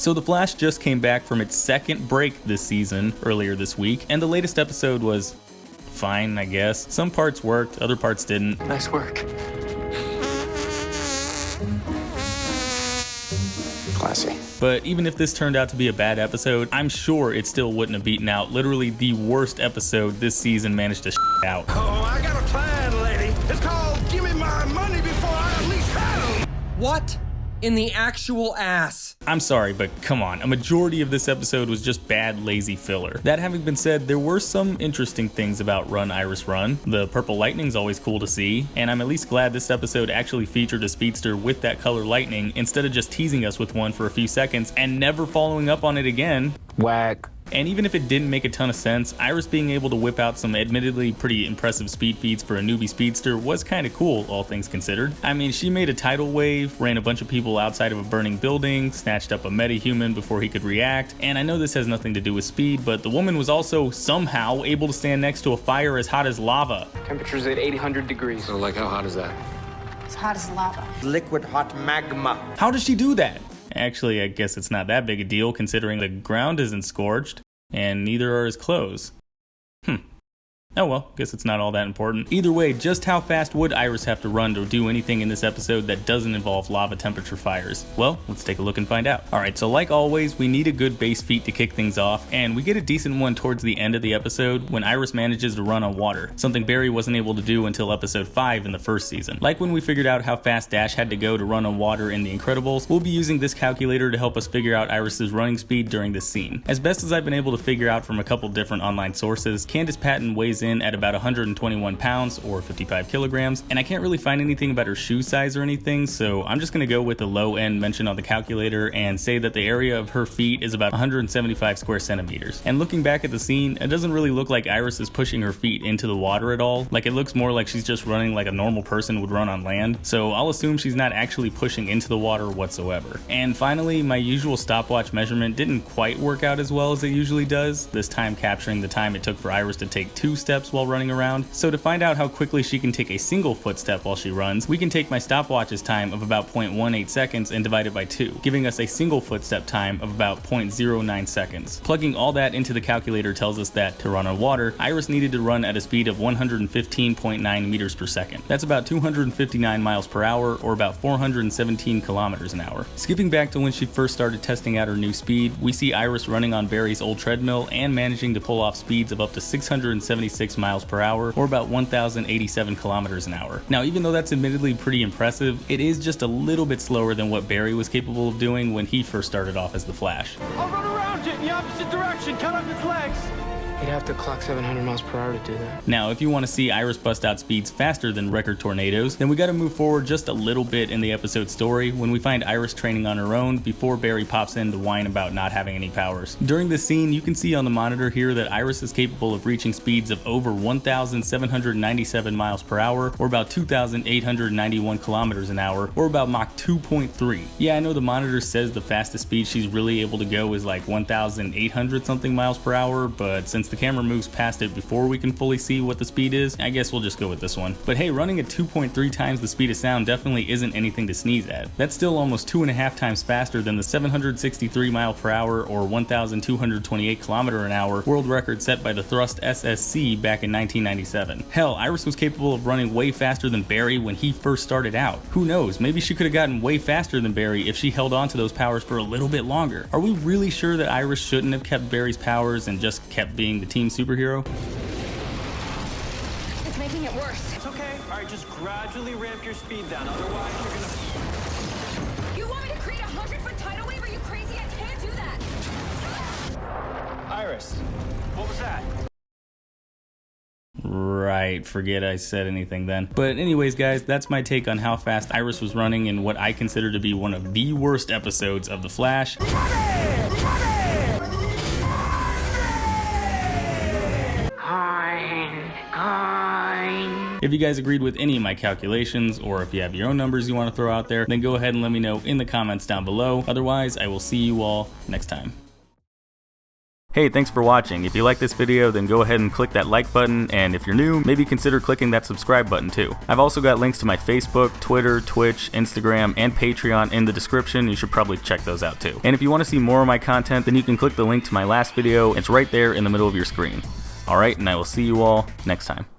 So The Flash just came back from its second break this season earlier this week, and the latest episode was fine, I guess. Some parts worked, other parts didn't. Nice work. Classy. But even if this turned out to be a bad episode, I'm sure it still wouldn't have beaten out literally the worst episode this season managed to out. Oh, I got a plan, lady. It's called Give Me My Money Before I Unleash Hell. What in the actual ass? I'm sorry, but come on, a majority of this episode was just bad, lazy filler. That having been said, there were some interesting things about Run, Iris, Run. The purple lightning's always cool to see, and I'm at least glad this episode actually featured a speedster with that color lightning instead of just teasing us with one for a few seconds and never following up on it again. Whack. And even if it didn't make a ton of sense, Iris being able to whip out some admittedly pretty impressive speed feats for a newbie speedster was kinda cool, all things considered. I mean, she made a tidal wave, ran a bunch of people outside of a burning building, snatched up a meta-human before he could react, and I know this has nothing to do with speed, but the woman was also somehow able to stand next to a fire as hot as lava. Temperature's at 800 degrees. So like how hot is that? As hot as lava. Liquid hot magma. How does she do that? Actually, I guess it's not that big a deal considering the ground isn't scorched, and neither are his clothes. Oh well, guess it's not all that important. Either way, just how fast would Iris have to run to do anything in this episode that doesn't involve lava temperature fires? Well, let's take a look and find out. Alright, so like always, we need a good base feat to kick things off, and we get a decent one towards the end of the episode when Iris manages to run on water, something Barry wasn't able to do until episode 5 in the first season. Like when we figured out how fast Dash had to go to run on water in The Incredibles, we'll be using this calculator to help us figure out Iris's running speed during this scene. As best as I've been able to figure out from a couple different online sources, Candace Patton weighs in at about 121 pounds or 55 kilograms, and I can't really find anything about her shoe size or anything, so I'm just gonna go with the low end mentioned on the calculator and say that the area of her feet is about 175 square centimeters. And looking back at the scene, it doesn't really look like Iris is pushing her feet into the water at all. Like, it looks more like she's just running like a normal person would run on land, so I'll assume she's not actually pushing into the water whatsoever. And finally, my usual stopwatch measurement didn't quite work out as well as it usually does, this time capturing the time it took for Iris to take 2 steps while running around. So to find out how quickly she can take a single footstep while she runs, we can take my stopwatch's time of about 0.18 seconds and divide it by 2, giving us a single footstep time of about 0.09 seconds. Plugging all that into the calculator tells us that, to run on water, Iris needed to run at a speed of 115.9 meters per second. That's about 259 miles per hour, or about 417 kilometers an hour. Skipping back to when she first started testing out her new speed, we see Iris running on Barry's old treadmill and managing to pull off speeds of up to 676 miles per hour, or about 1,087 kilometers an hour. Now, even though that's admittedly pretty impressive, it is just a little bit slower than what Barry was capable of doing when he first started off as the Flash. I'll run around it in the opposite direction. Cut off its legs. You'd have to clock 700 miles per hour to do that. Now, if you want to see Iris bust out speeds faster than record tornadoes, then we gotta move forward just a little bit in the episode story when we find Iris training on her own before Barry pops in to whine about not having any powers. During this scene, you can see on the monitor here that Iris is capable of reaching speeds of over 1,797 miles per hour, or about 2,891 kilometers an hour, or about Mach 2.3. Yeah, I know the monitor says the fastest speed she's really able to go is like 1,800 something miles per hour, but since the camera moves past it before we can fully see what the speed is, I guess we'll just go with this one. But hey, running at 2.3 times the speed of sound definitely isn't anything to sneeze at. That's still almost 2.5 times faster than the 763 mile per hour or 1,228 kilometer an hour world record set by the Thrust SSC back in 1997. Hell, Iris was capable of running way faster than Barry when he first started out. Who knows, maybe she could have gotten way faster than Barry if she held on to those powers for a little bit longer. Are we really sure that Iris shouldn't have kept Barry's powers and just kept being the team superhero? It's making it worse. It's okay. All right, just gradually ramp your speed down. Otherwise, you're gonna... You want me to create a 100-foot tidal wave? Are you crazy? I can't do that. Iris, what was that? Right, forget I said anything then. But anyways guys, that's my take on how fast Iris was running in what I consider to be one of the worst episodes of The Flash. If you guys agreed with any of my calculations, or if you have your own numbers you want to throw out there, then go ahead and let me know in the comments down below. Otherwise, I will see you all next time. Hey, thanks for watching. If you like this video, then go ahead and click that like button, and if you're new, maybe consider clicking that subscribe button too. I've also got links to my Facebook, Twitter, Twitch, Instagram, and Patreon in the description. You should probably check those out too. And if you want to see more of my content, then you can click the link to my last video. It's right there in the middle of your screen. Alright, and I will see you all next time.